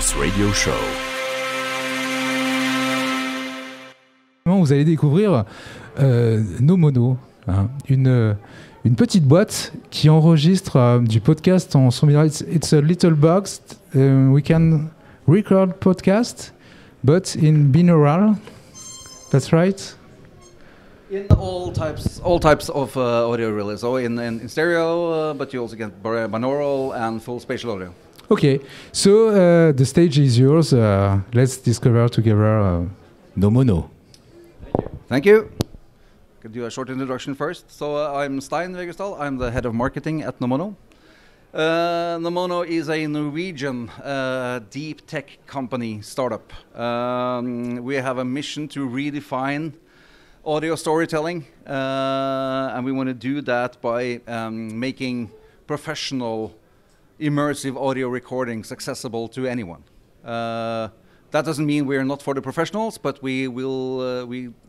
this radio show. Vous allez découvrir Nomono, hein, une petite boîte qui enregistre du podcast en son binaural. It's a little box. We can record podcast, but in binaural. That's right. In all types of audio, really. So in stereo, but you also get binaural and full spatial audio. Okay, so the stage is yours. Let's discover together Nomono. Thank you. Could do a short introduction first. So I'm Stein Vegusdal. I'm the head of marketing at Nomono. Nomono is a Norwegian deep tech company startup. We have a mission to redefine audio storytelling, and we want to do that by making professional, immersive audio recordings accessible to anyone. That doesn't mean we're not for the professionals, but we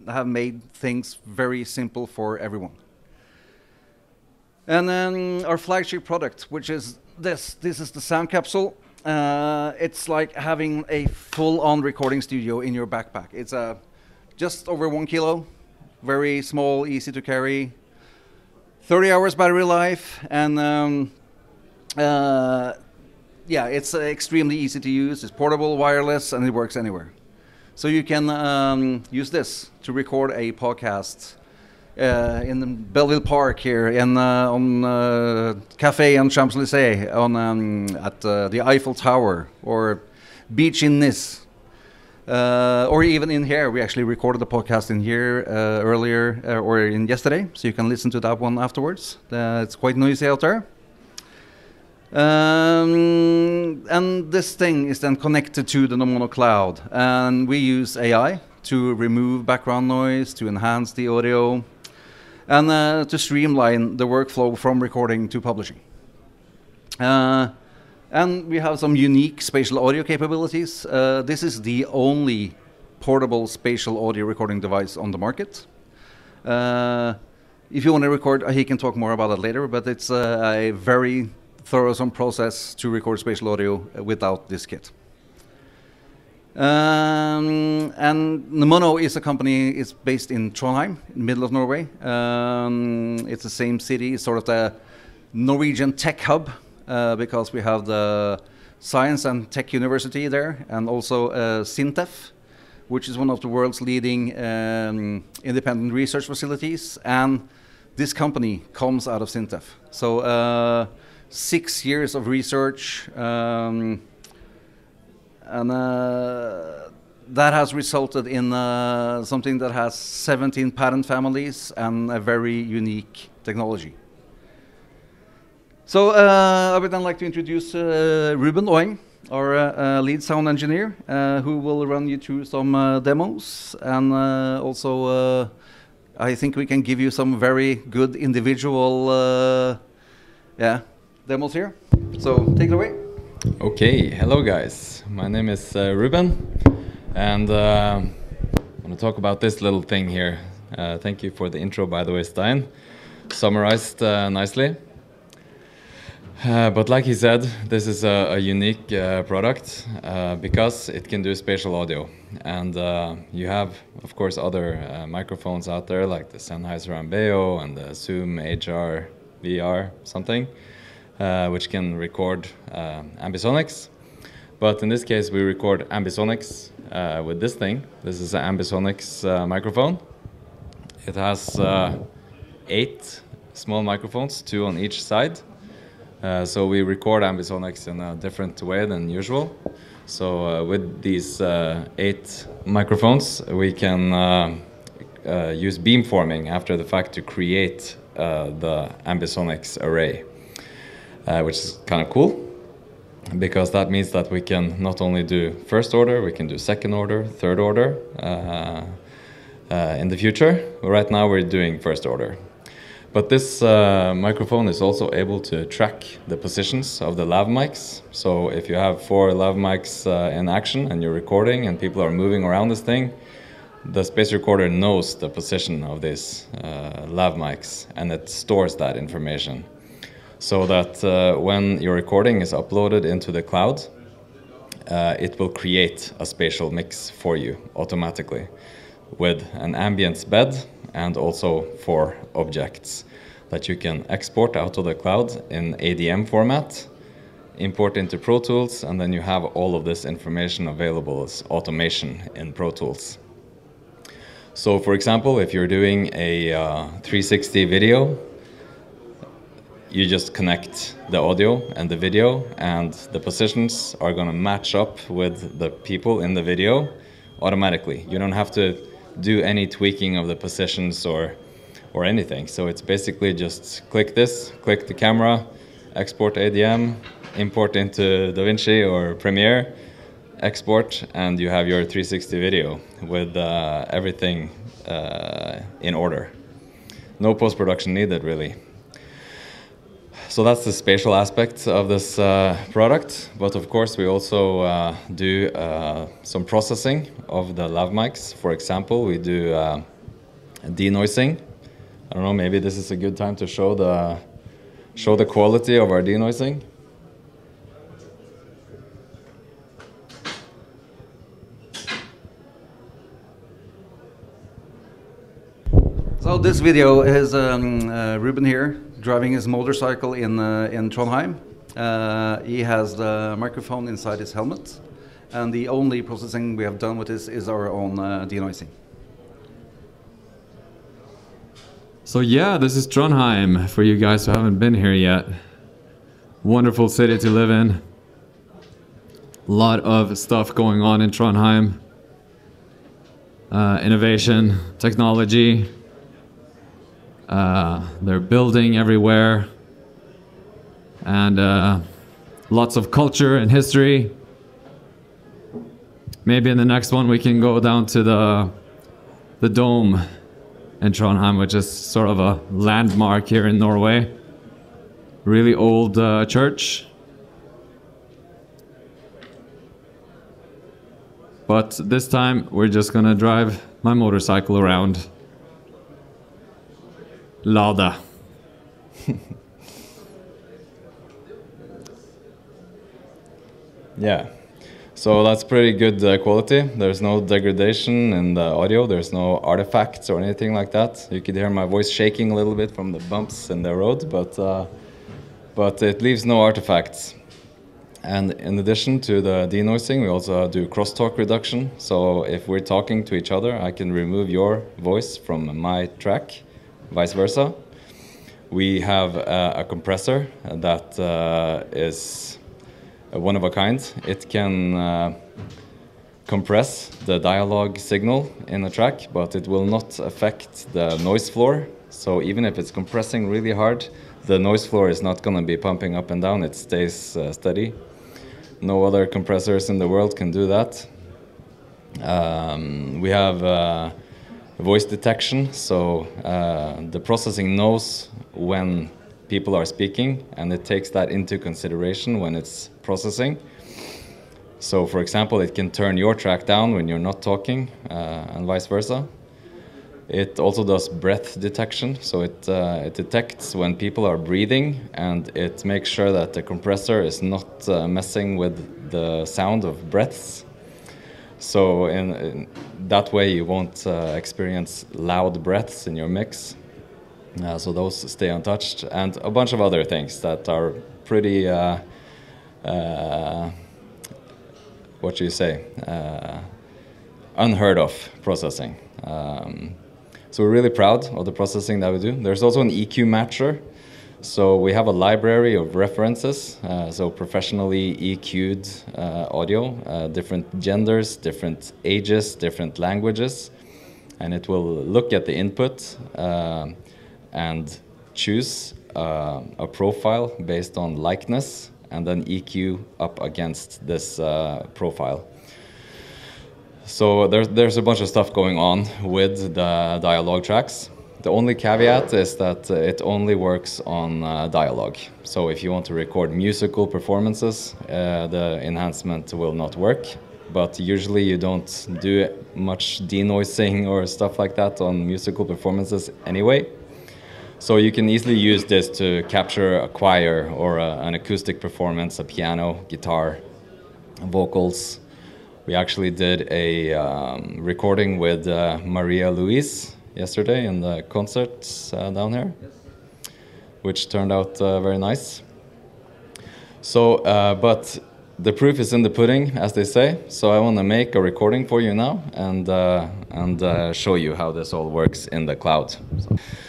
have made things very simple for everyone. And then our flagship product, which is this is the Sound Capsule. It's like having a full-on recording studio in your backpack. It's just over 1 kilo, very small, easy to carry, 30 hours battery life, and yeah, it's extremely easy to use. It's portable, wireless, and it works anywhere. So you can use this to record a podcast in Belleville Park here, on Cafe on Champs-Élysées, at the Eiffel Tower, or beach in Nice, or even in here. We actually recorded the podcast in here earlier, or in yesterday, so you can listen to that one afterwards. It's quite noisy out there. And this thing is then connected to the Nomono cloud, and we use AI to remove background noise, to enhance the audio, and to streamline the workflow from recording to publishing. And we have some unique spatial audio capabilities. This is the only portable spatial audio recording device on the market. If you want to record, he can talk more about it later, but it's a very thorough process to record spatial audio without this kit. And Nomono is a company. It's based in Trondheim, in the middle of Norway. It's the same city, sort of the Norwegian tech hub, because we have the Science and Tech University there, and also SINTEF, which is one of the world's leading independent research facilities. And this company comes out of SINTEF. So 6 years of research, and that has resulted in something that has 17 patent families and a very unique technology. So I would then like to introduce Ruben Oeng, our lead sound engineer, who will run you through some demos, and also I think we can give you some very good individual demos here. So take it away. Okay, hello guys. My name is Ruben, and I want to talk about this little thing here. Thank you for the intro, by the way, Stein. Summarized nicely. But like he said, this is a unique product because it can do spatial audio. And you have, of course, other microphones out there like the Sennheiser Ambeo and the Zoom HR VR something, which can record Ambisonics. But in this case, we record Ambisonics with this thing. This is an Ambisonics microphone. It has 8 small microphones, 2 on each side. So we record Ambisonics in a different way than usual. So with these 8 microphones, we can use beamforming after the fact to create the Ambisonics array, which is kind of cool, because that means that we can not only do first order, we can do second order, third order in the future. Right now we're doing first order. But this microphone is also able to track the positions of the lav mics. So if you have 4 lav mics in action and you're recording and people are moving around this thing, the space recorder knows the position of these lav mics, and it stores that information. So that when your recording is uploaded into the cloud, it will create a spatial mix for you automatically with an ambience bed and also 4 objects that you can export out of the cloud in ADM format, import into Pro Tools, and then you have all of this information available as automation in Pro Tools. So for example, if you're doing a 360 video, you just connect the audio and the video, and the positions are going to match up with the people in the video automatically. You don't have to do any tweaking of the positions or anything. So it's basically just click this, click the camera, export ADM, import into DaVinci or Premiere, export, and you have your 360 video with everything in order. No post-production needed, really. So that's the spatial aspect of this product, but of course we also do some processing of the lav mics. For example, we do denoising. I don't know, maybe this is a good time to show the quality of our denoising. So this video is Ruben here driving his motorcycle in Trondheim. He has the microphone inside his helmet, and the only processing we have done with this is our own denoising. So yeah, this is Trondheim for you guys who haven't been here yet. Wonderful city to live in. A lot of stuff going on in Trondheim. Innovation, technology. They're building everywhere. And lots of culture and history. Maybe in the next one we can go down to the dome in Trondheim, which is sort of a landmark here in Norway. Really old church. But this time we're just gonna drive my motorcycle around Lada. Yeah, so that's pretty good quality. There's no degradation in the audio. There's no artifacts or anything like that. You could hear my voice shaking a little bit from the bumps in the road, but it leaves no artifacts. And in addition to the denoising, we also do crosstalk reduction. So if we're talking to each other, I can remove your voice from my track, vice versa. We have a compressor that is one of a kind. It can compress the dialogue signal in a track, but it will not affect the noise floor. So even if it's compressing really hard, the noise floor is not going to be pumping up and down. It stays steady. No other compressors in the world can do that. We have voice detection, so the processing knows when people are speaking, and it takes that into consideration when it's processing. So for example, it can turn your track down when you're not talking, and vice versa. It also does breath detection, so it detects when people are breathing, and it makes sure that the compressor is not messing with the sound of breaths. So in that way you won't experience loud breaths in your mix. So those stay untouched, and a bunch of other things that are pretty, what do you say, unheard of processing. So we're really proud of the processing that we do. There's also an EQ matcher. So we have a library of references, so professionally EQ'd audio, different genders, different ages, different languages, and it will look at the input and choose a profile based on likeness, and then EQ up against this profile. So there's a bunch of stuff going on with the dialogue tracks. The only caveat is that it only works on dialogue. So if you want to record musical performances, the enhancement will not work. But usually you don't do much denoising or stuff like that on musical performances anyway. So you can easily use this to capture a choir or an acoustic performance, a piano, guitar, vocals. We actually did a recording with Maria Louise yesterday in the concerts down here, which turned out very nice. So, but the proof is in the pudding, as they say. So I want to make a recording for you now and show you how this all works in the cloud.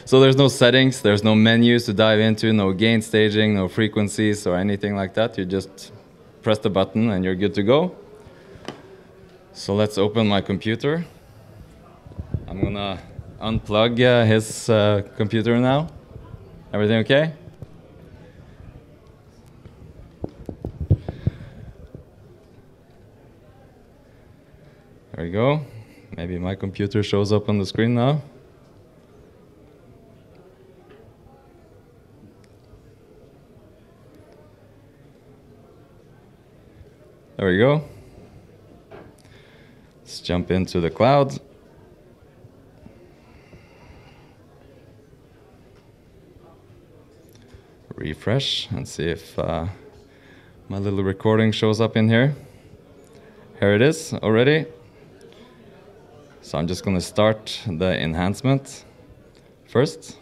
So there's no settings, there's no menus to dive into, no gain staging, no frequencies or anything like that. You just press the button and you're good to go. So let's open my computer. I'm gonna unplug his computer now. Everything okay? There we go. Maybe my computer shows up on the screen now. There we go. Let's jump into the cloud. Refresh and see if my little recording shows up in here. Here it is already. So I'm just going to start the enhancement first.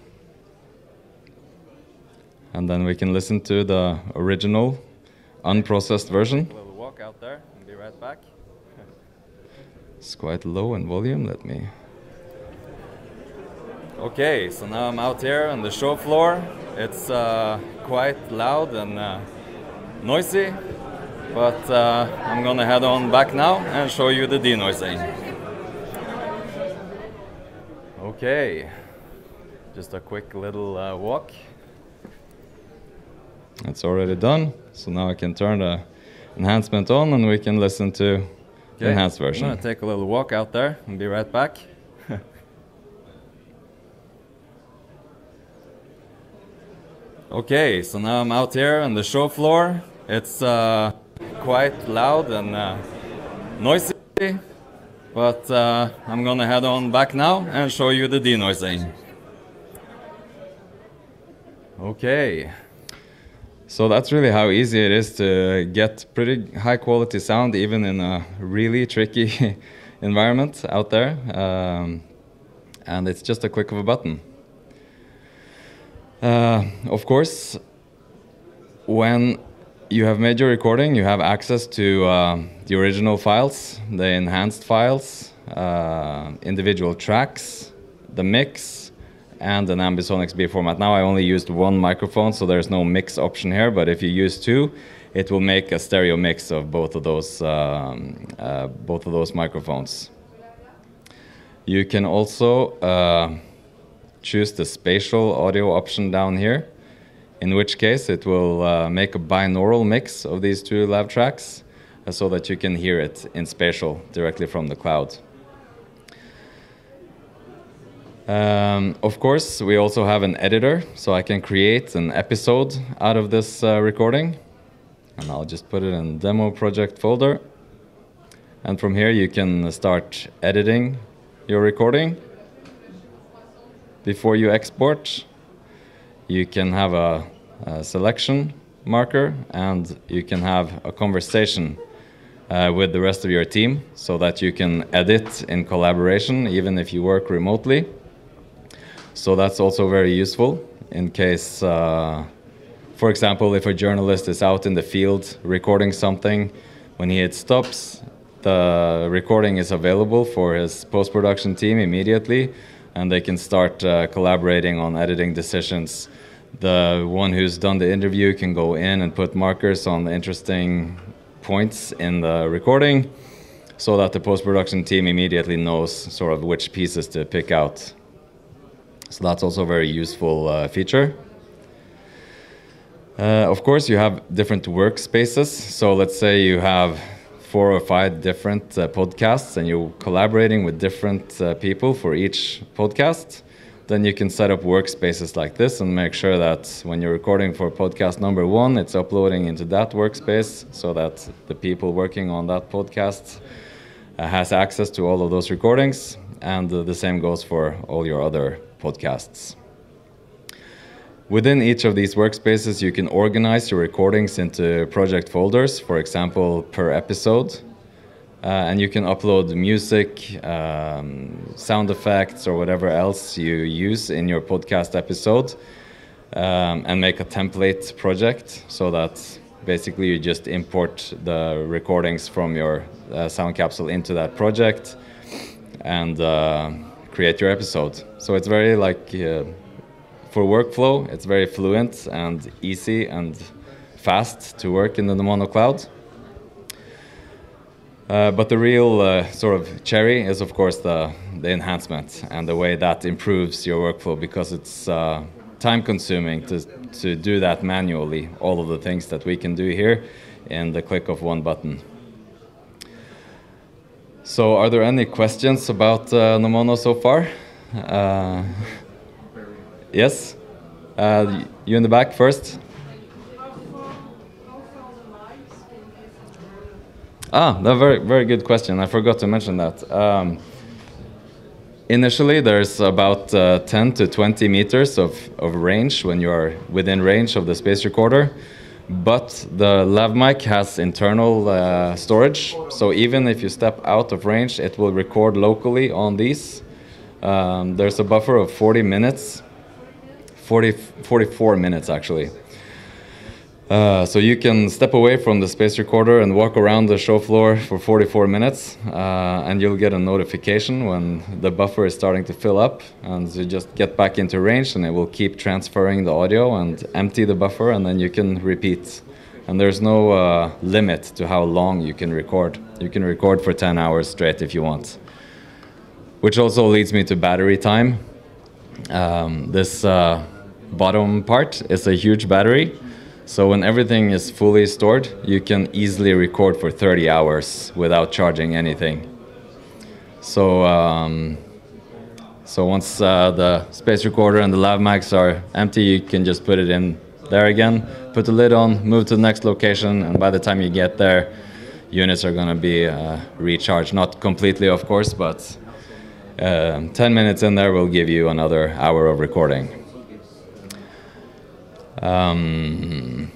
And then we can listen to the original unprocessed version. Take a little walk out there and be right back. It's quite low in volume. Let me... Okay, so now I'm out here on the show floor. It's quite loud and noisy, but I'm gonna head on back now and show you the denoising. Okay, just a quick little walk. It's already done, so now I can turn the enhancement on and we can listen to the enhanced version. I'm gonna take a little walk out there and be right back. Okay, so now I'm out here on the show floor. It's quite loud and noisy, but I'm gonna head on back now and show you the denoising. Okay, so that's really how easy it is to get pretty high quality sound even in a really tricky environment out there, and it's just a click of a button. Of course, when you have made your recording, you have access to the original files, the enhanced files, individual tracks, the mix, and an Ambisonics B format. Now I only used one microphone, so there's no mix option here, but if you use two, it will make a stereo mix of both of those microphones. You can also choose the spatial audio option down here, in which case it will make a binaural mix of these two lav tracks so that you can hear it in spatial directly from the cloud. Of course, we also have an editor, so I can create an episode out of this recording, and I'll just put it in demo project folder. And from here you can start editing your recording. Before you export, you can have a selection marker and you can have a conversation with the rest of your team so that you can edit in collaboration even if you work remotely. So that's also very useful in case, for example, if a journalist is out in the field recording something, when he hits stops, the recording is available for his post-production team immediately, and they can start collaborating on editing decisions. The one who's done the interview can go in and put markers on the interesting points in the recording so that the post-production team immediately knows sort of which pieces to pick out. So that's also a very useful feature. Of course, you have different workspaces. So let's say you have 4 or 5 different podcasts and you're collaborating with different people for each podcast, then you can set up workspaces like this and make sure that when you're recording for podcast number 1, it's uploading into that workspace so that the people working on that podcast has access to all of those recordings, and the same goes for all your other podcasts. Within each of these workspaces, you can organize your recordings into project folders, for example, per episode. And you can upload music, sound effects, or whatever else you use in your podcast episode, and make a template project so that basically you just import the recordings from your Sound Capsule into that project and create your episode. So it's very for workflow, it's very fluent and easy and fast to work in the Nomono cloud. But the real sort of cherry is, of course, the enhancement and the way that improves your workflow, because it's time-consuming to do that manually, all of the things that we can do here in the click of one button. So are there any questions about Nomono so far? Yes? You in the back first? That's a very, very good question. I forgot to mention that. Initially, there's about 10 to 20 meters of range when you are within range of the space recorder. But the lav mic has internal storage. So even if you step out of range, it will record locally on these. There's a buffer of 40 minutes. 44 minutes, actually. So you can step away from the space recorder and walk around the show floor for 44 minutes, and you'll get a notification when the buffer is starting to fill up, and you just get back into range, and it will keep transferring the audio and empty the buffer, and then you can repeat. And there's no limit to how long you can record. You can record for 10 hours straight if you want. Which also leads me to battery time. This bottom part is a huge battery. So when everything is fully stored, you can easily record for 30 hours without charging anything. So, so once the space recorder and the lav mics are empty, you can just put it in there again, put the lid on, move to the next location, and by the time you get there, units are going to be recharged. Not completely, of course, but 10 minutes in there will give you another hour of recording.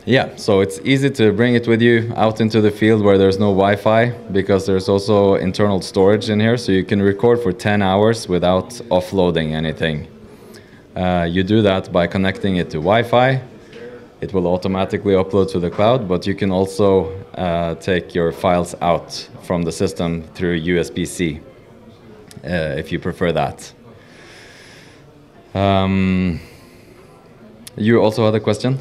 Yeah, so it's easy to bring it with you out into the field where there's no Wi-Fi, because there's also internal storage in here, so you can record for 10 hours without offloading anything. You do that by connecting it to Wi-Fi. It will automatically upload to the cloud, but you can also take your files out from the system through USB-C if you prefer that. You also had a question?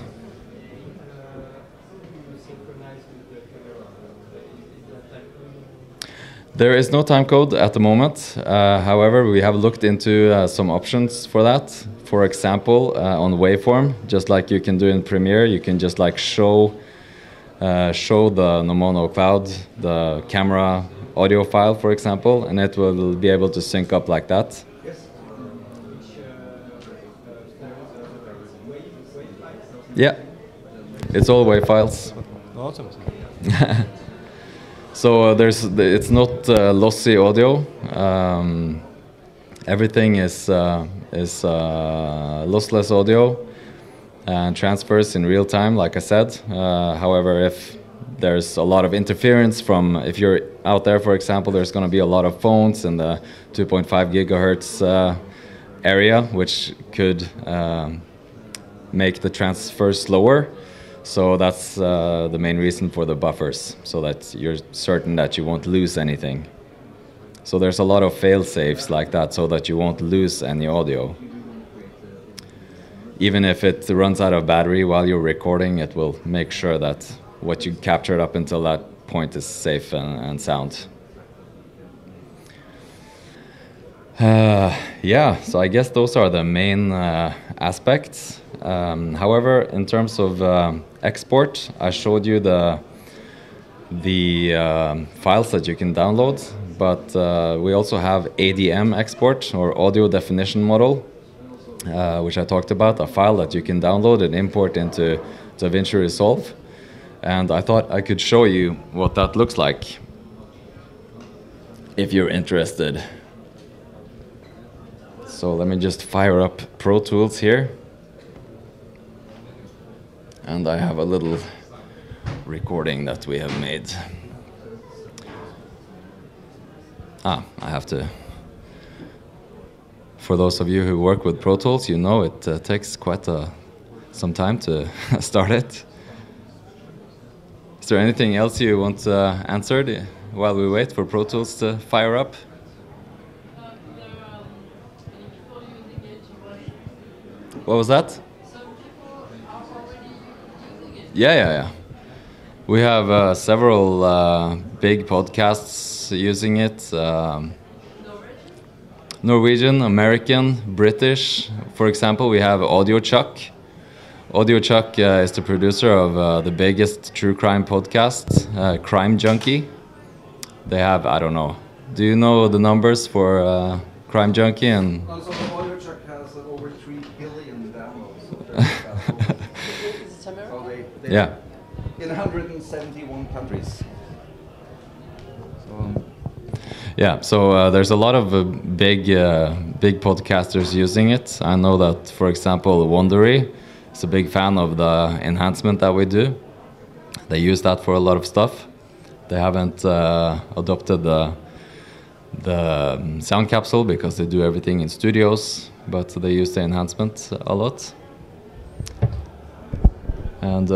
There is no time code at the moment. However, we have looked into some options for that. For example, on waveform, just like you can do in Premiere, you can just like show the Nomono cloud, the camera audio file, for example, and it will be able to sync up like that. Yeah, it's all WAV files. Awesome. So it's not lossy audio. Everything is lossless audio and transfers in real time, like I said. However, if there's a lot of interference from, if you're out there, for example, there's going to be a lot of phones in the 2.5 gigahertz area, which could make the transfer slower. So that's the main reason for the buffers, so that you're certain that you won't lose anything. So there's a lot of fail-safes like that, so that you won't lose any audio. Even if it runs out of battery while you're recording, it will make sure that what you captured up until that point is safe and sound. Yeah, so I guess those are the main aspects. However, in terms of export, I showed you the files that you can download, but we also have ADM export, or audio definition model, which I talked about, a file that you can download and import into DaVinci Resolve. And I thought I could show you what that looks like, if you're interested. So let me just fire up Pro Tools here. and I have a little recording that we have made. I have to. For those of you who work with Pro Tools, you know it takes quite some time to start it. Is there anything else you want answered while we wait for Pro Tools to fire up? What was that? Yeah. We have several big podcasts using it. Norwegian, American, British. For example, we have Audio Chuck. Audio Chuck is the producer of the biggest true crime podcast, Crime Junkie. They have, I don't know. Do you know the numbers for Crime Junkie? And So Audio Chuck has over 3 billion downloads. Is it American? So yeah. In 171 countries. Yeah, so there's a lot of big podcasters using it. I know that, for example, Wondery is a big fan of the enhancement that we do. They use that for a lot of stuff. They haven't adopted the Sound Capsule because they do everything in studios, but they use the enhancement a lot. And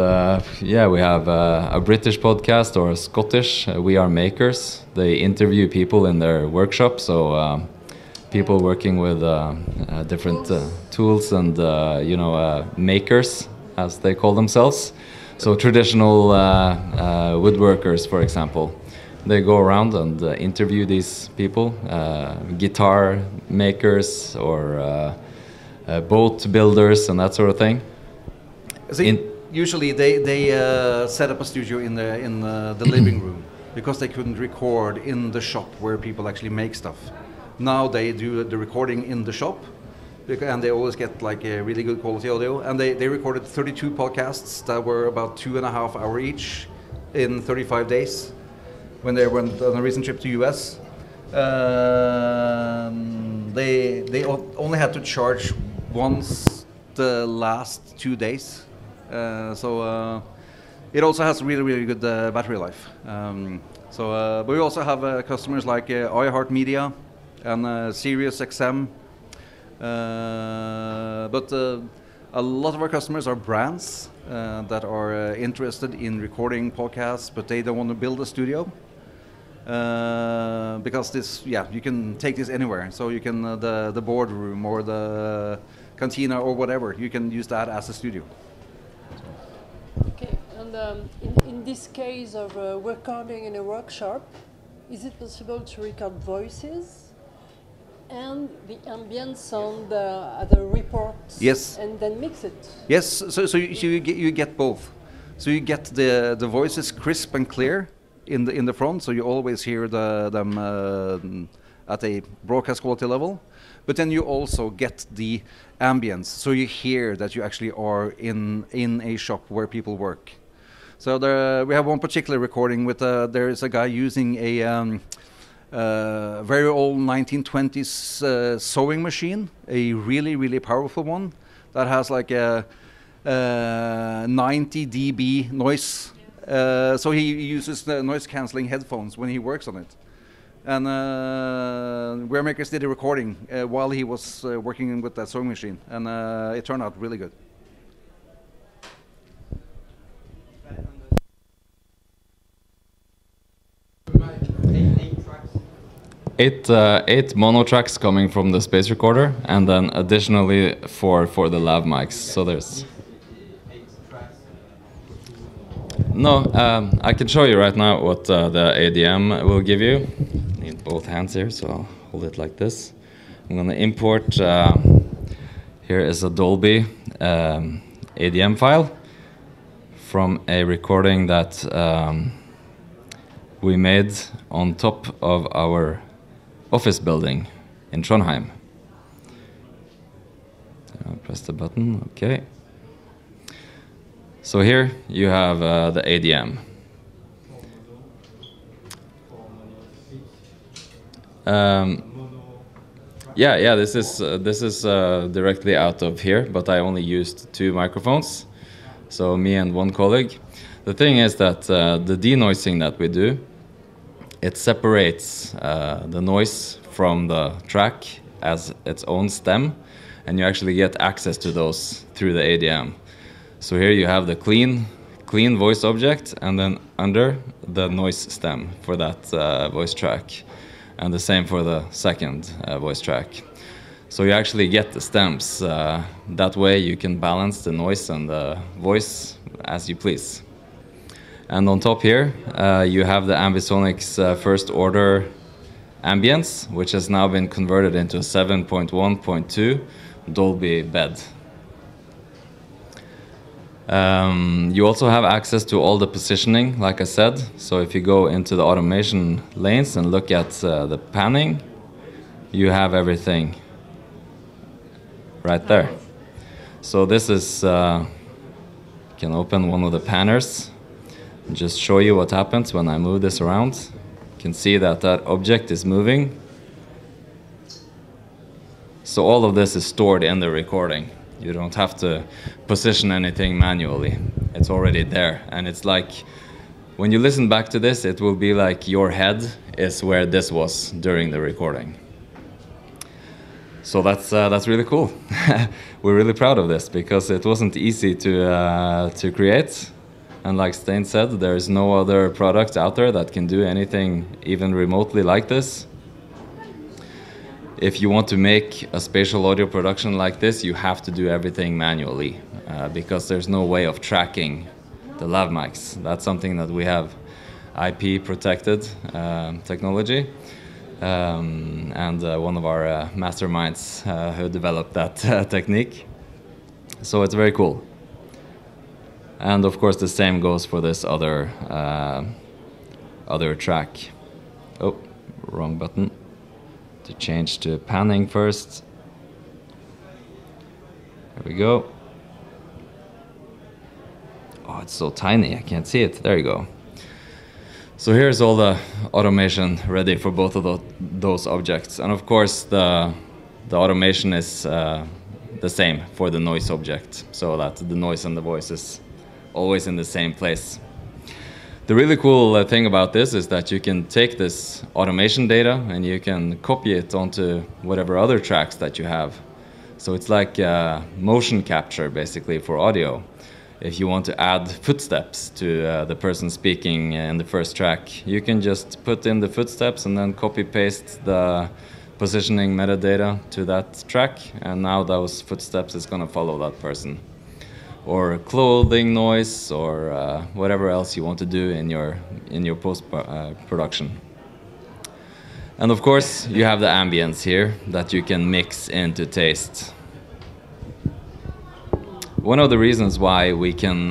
yeah, we have a British podcast or a Scottish, We Are Makers. They interview people in their workshop, so people working with different tools and makers, as they call themselves. So traditional woodworkers, for example, they go around and interview these people, guitar makers or boat builders and that sort of thing. Usually they set up a studio in the living room because they couldn't record in the shop where people actually make stuff. Now they do the recording in the shop, and they always get like a really good quality audio. And they recorded 32 podcasts that were about 2.5 hours each in 35 days when they went on a recent trip to US. They only had to charge once the last 2 days. So it also has really good battery life. But we also have customers like iHeartMedia and SiriusXM. But a lot of our customers are brands that are interested in recording podcasts, but they don't want to build a studio. Because this, you can take this anywhere. So you can the boardroom or the cantina or whatever, you can use that as a studio. Okay, and in this case of recording in a workshop, is it possible to record voices and the ambient sound at the reports? Yes. And then mix it? Yes, so you get both. So you get the voices crisp and clear in the front, so you always hear them at a broadcast quality level. But then you also get the ambience, so you hear that you actually are in a shop where people work. So we have one particular recording with there is a guy using a very old 1920s sewing machine, a really powerful one that has like a 90 dB noise. So he uses the noise cancelling headphones when he works on it. And We Are Makers did a recording while he was working with that sewing machine, and it turned out really good. Eight mono tracks coming from the space recorder, and then additionally for the lav mics. So there's no. I can show you right now what the ADM will give you. Need both hands here, so I'll hold it like this. I'm gonna import. Here is a Dolby ADM file from a recording that we made on top of our office building in Trondheim. I'll press the button, okay. So here you have the ADM. Yeah, this is directly out of here, but I only used 2 microphones. So me and one colleague. The thing is that the denoising that we do, it separates the noise from the track as its own stem, and you actually get access to those through the ADM. So here you have the clean voice object, and then under the noise stem for that voice track, and the same for the second voice track. So you actually get the stems. That way you can balance the noise and the voice as you please. And on top here, you have the Ambisonics first order ambience, which has now been converted into a 7.1.2 Dolby bed. You also have access to all the positioning, like I said. So if you go into the automation lanes and look at the panning, you have everything right there. So this is, you can open one of the panners and just show you what happens when I move this around. You can see that that object is moving. So all of this is stored in the recording. You don't have to position anything manually. It's already there. And it's like, when you listen back to this, it will be like your head is where this was during the recording. So that's really cool. We're really proud of this because it wasn't easy to create. And like Stein said, there is no other product out there that can do anything even remotely like this. If you want to make a spatial audio production like this, you have to do everything manually because there's no way of tracking the lav mics. That's something that we have IP protected technology. And one of our masterminds who developed that technique. So it's very cool. And of course the same goes for this other track. Oh, wrong button. To change to panning first. There we go. Oh, it's so tiny, I can't see it. There you go. So here's all the automation ready for both of those objects. And of course the automation is the same for the noise object, so that the noise and the voice is always in the same place. The really cool thing about this is that you can take this automation data and you can copy it onto whatever other tracks that you have. So it's like motion capture basically for audio. If you want to add footsteps to the person speaking in the first track, you can just put in the footsteps and then copy paste the positioning metadata to that track, and now those footsteps is going to follow that person. Or clothing noise, or whatever else you want to do in your post production. And of course, you have the ambience here that you can mix into taste. One of the reasons why we can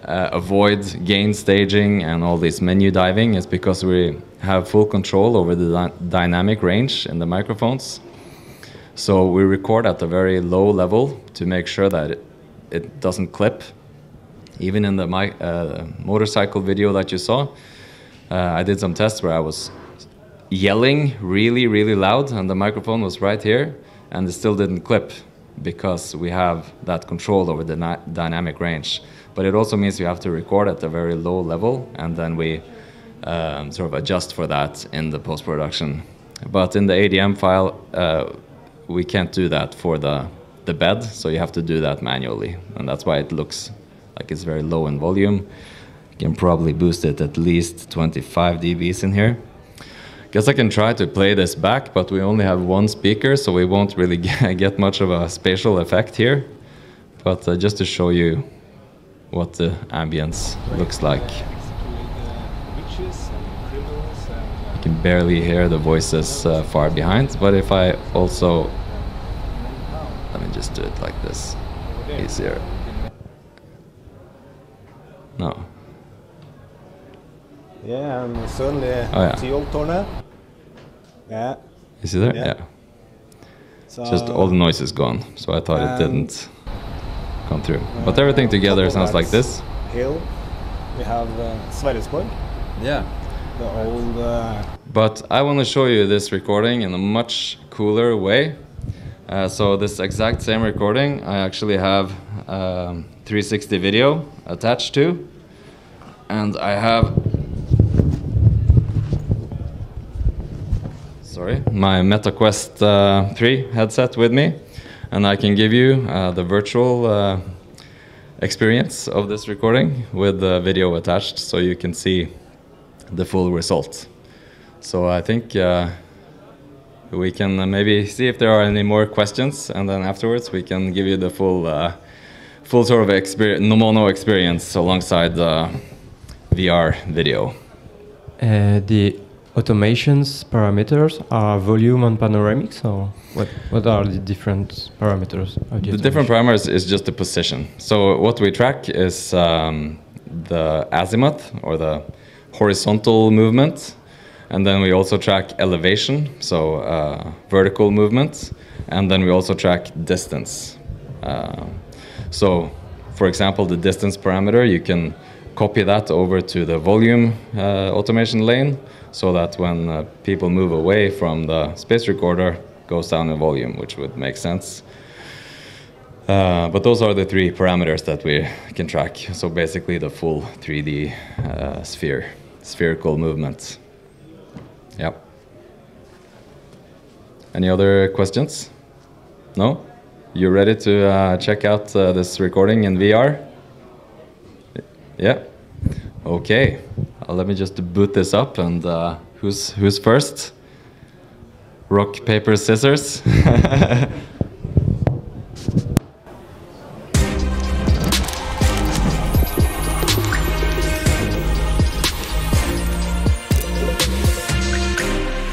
avoid gain staging and all this menu diving is because we have full control over the dynamic range in the microphones. So we record at a very low level to make sure that it doesn't clip. Even in the motorcycle video that you saw, I did some tests where I was yelling really, really loud and the microphone was right here and it still didn't clip because we have that control over the dynamic range. But it also means you have to record at a very low level and then we sort of adjust for that in the post-production. But in the ADM file, we can't do that for the bed, so you have to do that manually. And that's why it looks like it's very low in volume. You can probably boost it at least 25 dBs in here. Guess I can try to play this back, but we only have one speaker, so we won't really get much of a spatial effect here. But just to show you what the ambience looks like. You can barely hear the voices far behind, but if I also, let me just do it like this, easier. No. Yeah, and suddenly Tyholttårnet. Yeah. Is he there? Yeah. So Just all the noise is gone, so I thought it didn't come through. But everything together sounds like this. Hill. We have Sverresborg. Yeah. The old. But I want to show you this recording in a much cooler way So this exact same recording, I actually have 360 video attached to, and I have my MetaQuest 3 headset with me, and I can give you the virtual experience of this recording with the video attached, so you can see the full result. So I think we can maybe see if there are any more questions, and then afterwards we can give you the full sort of Nomono experience alongside the VR video. The automation's parameters are volume and panoramic, so what are the different parameters of the different parameters is just the position. So what we track is the azimuth, or the horizontal movement, and then we also track elevation, so vertical movement, and then we also track distance. So for example, the distance parameter, you can copy that over to the volume automation lane, so that when people move away from the space recorder, goes down in volume, which would make sense. But those are the three parameters that we can track. So basically the full 3D spherical movement. Yep. Any other questions? No? You ready to check out this recording in VR? Yeah? Okay. Let me just boot this up, and who's first? Rock, paper, scissors.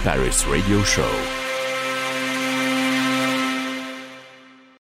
Paris Radio Show.